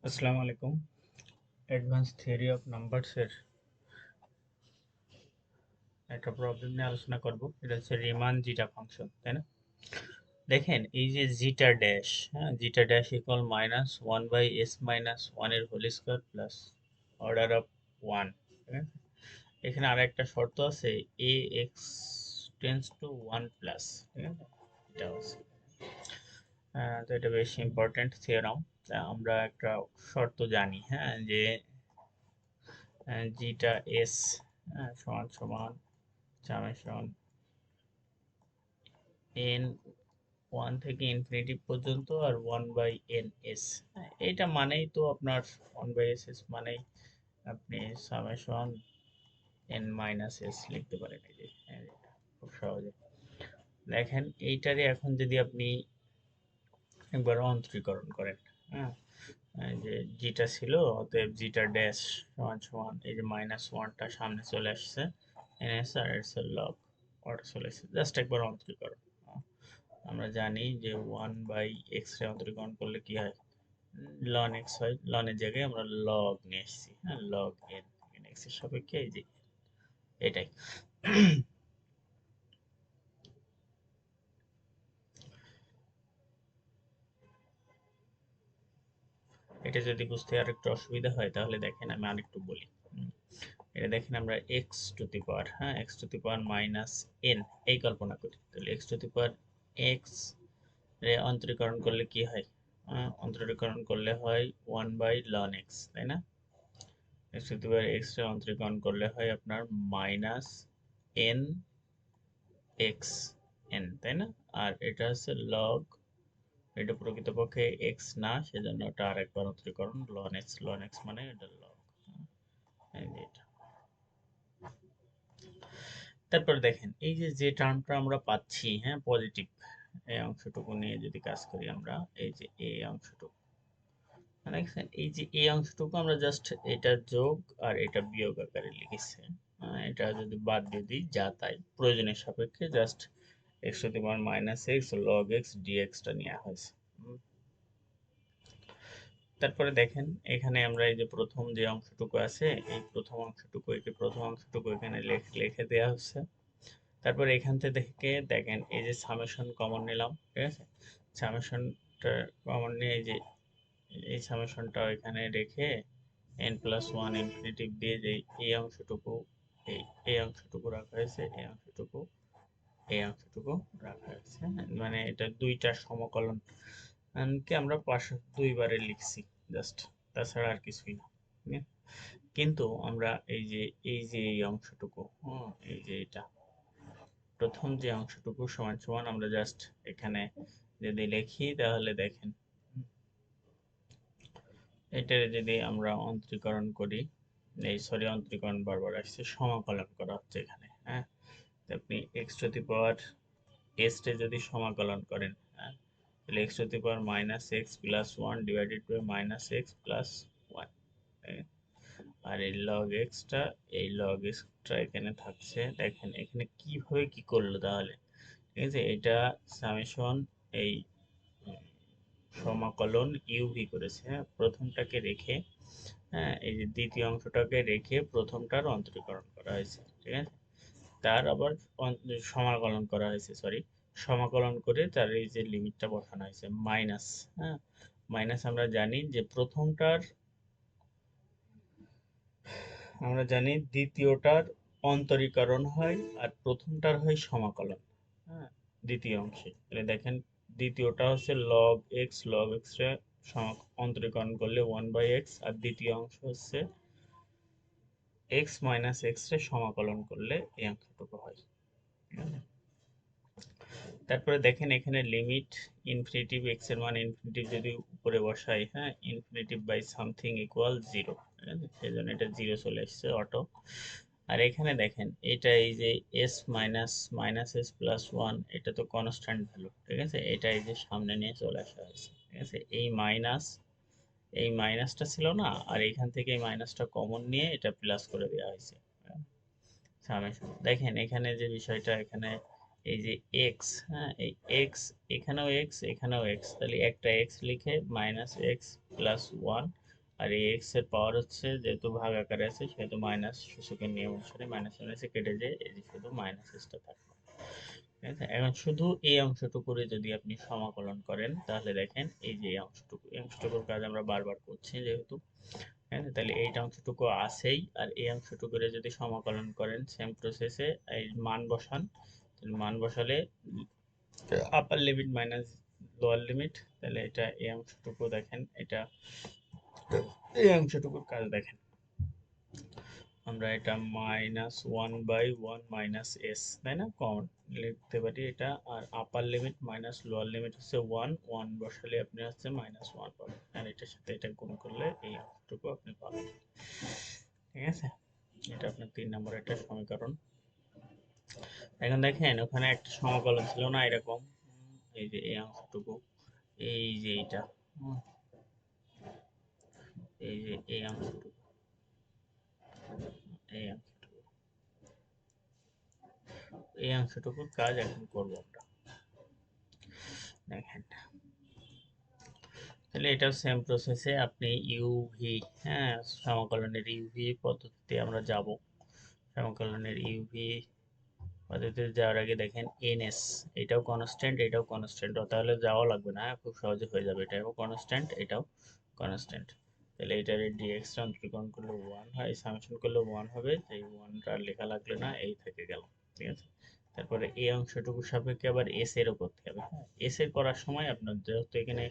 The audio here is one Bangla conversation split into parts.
আসসালামু আলাইকুম। অ্যাডভান্স থিওরি অফ নাম্বারসের একটা প্রবলেম নিয়ে আলোচনা করব। এটা হচ্ছে রিমান জিটা ফাংশন, তাই না? দেখেন এই যে জিটা ড্যাশ, হ্যাঁ, zeta dash equal minus one by s minus ওয়ানের whole square plus order of one. ঠিক আছে, এখানে আর একটা শর্ত আছে, এ x tends to one plus. ঠিক আছে, এটা আছে। তো এটা বেশ ইম্পর্টেন্ট থিওরাম। আমরা একটা শর্ত জানি, হ্যাঁ, যে জিটা এস সমান সমান সামেশন এন ওয়ান থেকে ইনফিনিটি পর্যন্ত আর ওয়ান বাই এন এস। এটা মানেই তো আপনার ওয়ান বাই এস এস মানেই আপনি সামেশন এন মাইনাস এস লিখতে পারেন। এই যে খুব সহজে দেখেন এইটারে এখন যদি আপনি একবার অন্তরীকরণ করেন, হ্যাঁ, এই যে জিটা ছিল, অতএব জিটা ড্যাশ সমান সমান এই যে মাইনাস ওয়ানটা সামনে চলে আসছে, এন এস আর এস এর লগ ওটা চলে এসেছে, জাস্ট একবার অন্তরীকরণ। আমরা জানি যে ওয়ান বাই এক্স রে অন্তরীকরণ করলে কি হয়, লন এক্স হয়, লনের জায়গায় আমরা লগ নিয়ে এসেছি, হ্যাঁ, লগ এন, এক্স এর সাপেক্ষে এই যে এটাই। এটা যদি বুঝতে আর একটু অসুবিধা হয় তাহলে দেখেন আমি আরেকটু বলি। এটা দেখেন আমরা এক্স টু দি পাওয়ার, হ্যাঁ, x to the power minus n এই কল্পনা করি, তাহলে x to the power x রে অন্তরীকরণ করলে কি হয়, অন্তরীকরণ করলে হয় ওয়ান বাই লন এক্স, তাই না? X to the power x রে অন্তরীকরণ করলে হয় আপনার মাইনাস এন এক্স এন, তাই না? আর এটা হচ্ছে লগ, এটা প্রকৃতপক্ষে এক্স না, সেজন্য ওটা আরেকবার অন্তরীকরণ লন এক্স, লন এক্স মানে এটা লগ। এই যে এটা, তারপর দেখেন এই যে যে টার্মটা আমরা পাচ্ছি, হ্যাঁ, পজিটিভ, এই অংশটুকু নিয়ে যদি কাজ করি আমরা, এই যে এই অংশটুকু দেখছেন, এই যে এই অংশটুকু আমরা জাস্ট এটা যোগ আর এটা বিয়োগ আকারে লিখেছি। এটা যদি বাদ দিয়ে দিই যা তাই, প্রয়োজনের সাপেক্ষে just x to the power minus x log x ডিএক্সটা নেওয়া হয়েছে। তারপরে দেখেন এখানে আমরা এই যে প্রথম যে অংশটুকু আছে, এই প্রথম অংশটুকু, এই যে প্রথম অংশটুকু এখানে লিখে দেওয়া হচ্ছে। তারপর এখান থেকে দেখেন এই যে সামেশন কমন নিলাম, ঠিক আছে, সামেশনটা কমন নিয়ে এই যে এই সামেশনটা এখানে রেখে এন প্লাস ওয়ান ইনফিনিটিভ দিয়ে যে এই অংশটুকু, এই এই অংশটুকু রাখা হয়েছে, এই অংশটুকু, এই অংশটুকু রাখা হয়েছে, হ্যাঁ? মানে এটা দুইটা সমকলন কে আমরা পাশে দুইবারে লিখছি জাস্ট, তাছাড়া আর কিছুই না। ঠিক আছে? কিন্তু আমরা এই অংশটুকু, এই যে এটা প্রথম যে অংশটুকু সমান সমান আমরা জাস্ট এখানে যদি লিখি তাহলে দেখেন, এটার যদি আমরা অন্তরীকরণ করি, এই সরি অন্তরীকরণ বারবার আসছে, সমাকলন করা হচ্ছে এখানে, হ্যাঁ, তো আপনি x to the power s তে যদি সমাকলন করেন, হ্যাঁ, তাহলে x to the power minus x plus one divided by minus x plus one, আর এই লগ এক্সটা, এই লগ এক্সটা এখানে থাকছে। দেখেন এখানে কিভাবে কি করলো তাহলে, ঠিক আছে, এটা সামেশন এই সমাকলন ইউভি করেছে, হ্যাঁ, প্রথমটাকে রেখে, হ্যাঁ, এই যে দ্বিতীয় অংশটাকে রেখে প্রথমটার অন্তরীকরণ করা হয়েছে, ঠিক আছে, তার আবার সমাকলন করা হয়েছে, সরি, সমাকলন করে তার এই যে লিমিটটা বসানো হয়েছে মাইনাস, হ্যাঁ, মাইনাস আমরা জানি যে প্রথমটার, আমরা জানি দ্বিতীয়টার অন্তরীকরণ হয় আর প্রথমটার হয় সমাকলন, হ্যাঁ, দ্বিতীয় অংশে, তাহলে দেখেন দ্বিতীয়টা হচ্ছে লগ এক্স, লগ এক্স রে অন্তরীকরণ করলে ওয়ান বাই এক্স, আর দ্বিতীয় অংশ হচ্ছে এক্স মাইনাস এক্স রে সমাকলন করলে এই অংশটুকু হয়, ঠিক আছে? তারপরে দেখেন এখানে লিমিট ইনফিনিটিভ, এক্স এর মান ইনফিনিটিভ যদি উপরে বসাই, হ্যাঁ, infinity by something equal zero, ঠিক আছে, সেই জন্য এটা জিরো চলে এসছে অটো। আর এখানে দেখেন এটা এই যে S minus minus S plus one, এটা তো কনস্ট্যান্ট ভ্যালু, ঠিক আছে, এটা এই যে সামনে নিয়ে চলে আসা হয়েছে, ঠিক আছে, এই মাইনাস, এই মাইনাসটা ছিল না, আর এইখান থেকে এই মাইনাসটা কমন নিয়ে এটা প্লাস করে দেওয়া হয়েছে, সামেশন। দেখেন এখানে যে বিষয়টা, এখানে এই যে এক্স, হ্যাঁ, এই এক্স, এখানেও এক্স, এখানেও এক্স, তাহলে একটা এক্স লিখে মাইনাস এক্স প্লাস ওয়ান আর এই এক্স এর পাওয়ার হচ্ছে যেহেতু ভাগ আকারে আছে সেহেতু মাইনাস সূচকের নিয়ম অনুসারে মাইনাস মাইনাসে কেটে যায়, এই যে শুধু মাইনাস এসটা থাকবে। ঠিক আছে, এখন শুধু এই অংশটুকুরে যদি আপনি সমাকলন করেন তাহলে দেখেন এই যে এই অংশটুকুর কাজ আমরা বারবার করছি যেহেতু, হ্যাঁ, তাহলে এইটা অংশটুকু আছেই, আর এই অংশটুকুরে যদি সমাকলন করেন সেম প্রসেসে এই মান বসান, তাহলে মান বসালে আপার লিমিট মাইনাস লোয়ার লিমিট, তাহলে এটা এই অংশটুকু দেখেন, এটা এই অংশটুকুর কাজ দেখেন, আমরা এটা minus one by one minus s, তাই না, কমন লিখতে পারি এটা। আর upper limit minus lower limit হচ্ছে ওয়ান, ওয়ান বসালে আপনি হচ্ছে মাইনাস ওয়ান পাবেন, আর এটার সাথে এটা গুণ করলে এই অংশটুকু আপনি পাবেন। ঠিক আছে, এটা আপনার 3 নম্বর একটা সমীকরণ। এখন দেখেন ওখানে একটা সমাকলন ছিল না এরকম, এই যে এই অংশটুকু, এই যে এটা, হুম, এই যে এই অংশটুকু, এই অংশটুকু, এই অংশটুকুর কাজ এখন করবো আমরা। দেখেন, তাহলে এটাও সেম প্রসেসে আপনি ইউভি, হ্যাঁ, সমাকলনের ইউভি পদ্ধতিতে আমরা যাব। সমাকলনের ইউভি পদ্ধতিতে যাওয়ার আগে দেখেন এনএস, এটাও কনস্ট্যান্ট, এটাও কনস্ট্যান্ট, তাহলে যাওয়া লাগবে না, হ্যাঁ, খুব সহজে হয়ে যাবে, এটাও কনস্ট্যান্ট, এটাও কনস্ট্যান্ট। তাহলে এটার ডিএক্স অন্তরীকরণ করলে ওয়ান হয়, সামেশন করলে ওয়ান হবে, এই ওয়ানটা আর লেখা লাগলো না, এই থেকে গেল। ঠিক আছে, তারপরে এই অংশটুকু সাপেক্ষে আবার এস এরও করতে হবে, হ্যাঁ, এস এর করার সময় আপনার যেহেতু এখানে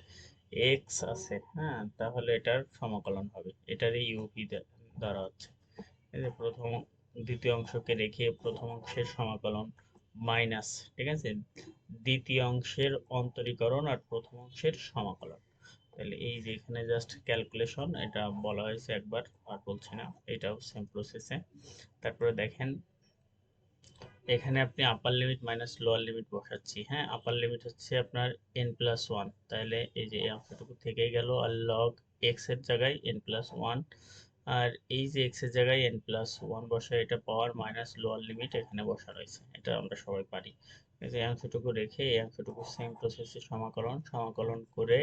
এক্স আছে, হ্যাঁ, তাহলে এটার সমাকলন হবে, এটারই ইউপি দ্বারা হচ্ছে, এই যে প্রথম দ্বিতীয় অংশকে রেখে প্রথম অংশের সমাকলন মাইনাস, ঠিক আছে, দ্বিতীয় অংশের অন্তরীকরণ আর প্রথম অংশের সমাকলন। তাহলে এই যে এখানে জাস্ট ক্যালকুলেশন, এটা বলা হয়েছে একবার, আর বলছি না, এটাও সেম প্রসেসে। তারপরে দেখেন এখানে আপনি আপার লিমিট মাইনাস লোয়ার লিমিট বসাচ্ছি, হ্যাঁ, আপার লিমিট হচ্ছে আপনার এন প্লাস ওয়ান, তাহলে এই যে এই অংশটুকু থেকেই গেল, আর লগ এক্স এর জায়গায় এন প্লাস ওয়ান, আর এই যে এক্স এর জায়গায় এন প্লাস ওয়ান বসে, এটা পাওয়ার মাইনাস লোয়ার লিমিট এখানে বসা রয়েছে, এটা আমরা সবাই পারি। এই যে এই অংশটুকু রেখে এই অংশটুকু সেম প্রসেসে সমাকলন সমাকলন করে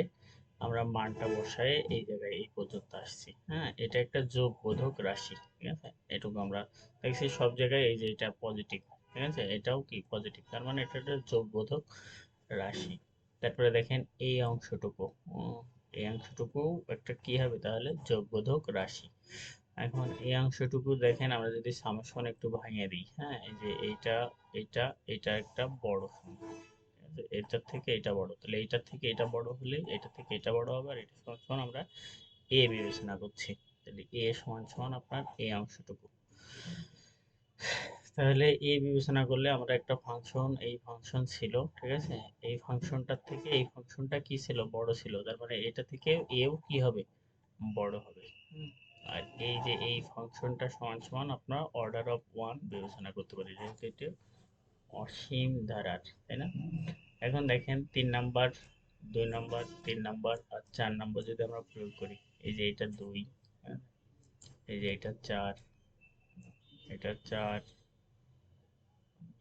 আমরা মানটা বসায় এই জায়গায় এই পর্যন্ত আসছি, হ্যাঁ, এটা একটা যোগ বোধক রাশি। ঠিক আছে, এটুকু আমরা দেখছি সব জায়গায়, এই যে এটা পজিটিভ, ঠিক আছে, এটাও কি পজিটিভ, তার মানে এটা একটা যোগ বোধক রাশি। তারপরে দেখেন এই অংশটুকু, এই অংশটুকু একটা কি হবে তাহলে, যোগ বোধক রাশি। এখন এই অংশটুকু দেখেন আমরা যদি সামেশন একটু ভাঙিয়ে দিই, হ্যাঁ, এই যে এইটা, এটা, এটা একটা বড় সংখ্যা, ঠিক আছে, এটার থেকে এটা বড়, তাহলে এইটার থেকে এটা বড় হলে এটা থেকে এটা বড় হবে, আর এটা সমান সমান আমরা এ বিবেচনা করছি, তাহলে এ সমান সমান আপনার এই অংশটুকু। তাহলে এ বিবেচনা করলে আমরা একটা ফাংশন, এই ফাংশন ছিল, ঠিক আছে, এই ফাংশনটার থেকে এই ফাংশনটা কি ছিল, বড় ছিল, তার মানে এটা থেকে এও কি হবে, বড় হবে। আর এই যে এই ফাংশনটা সমান সমান আপনার অর্ডার অফ ওয়ান বিবেচনা করতে পারি, যেহেতু এটা অসীম ধারার, তাই না। এখন দেখেন 3 নাম্বার, 2 নাম্বার, 3 নাম্বার আর 4 নাম্বার যদি আমরা প্রয়োগ করি, এই যে এটা 2, এই যে এটা 4, এটা 4,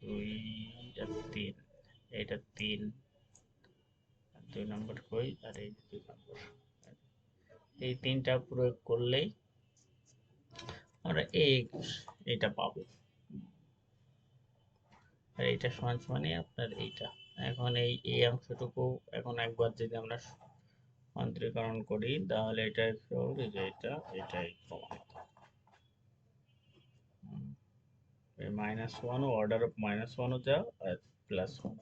2 আর 3, এটা 3, 2 নাম্বার কই, আর এই 2 নাম্বার, এই তিনটা প্রয়োগ করলেই আমরা এইটা পাবো, আর এইটা সমান সমানই আপনার এইটা। এখন এই অংশটুকু এখন একবার যদি আমরা অন্তরীকরণ করি তাহলে এটা এই যে এটাই প্রমাণিত, minus one, order of minus ওয়ানও যা আর প্লাস ওয়ান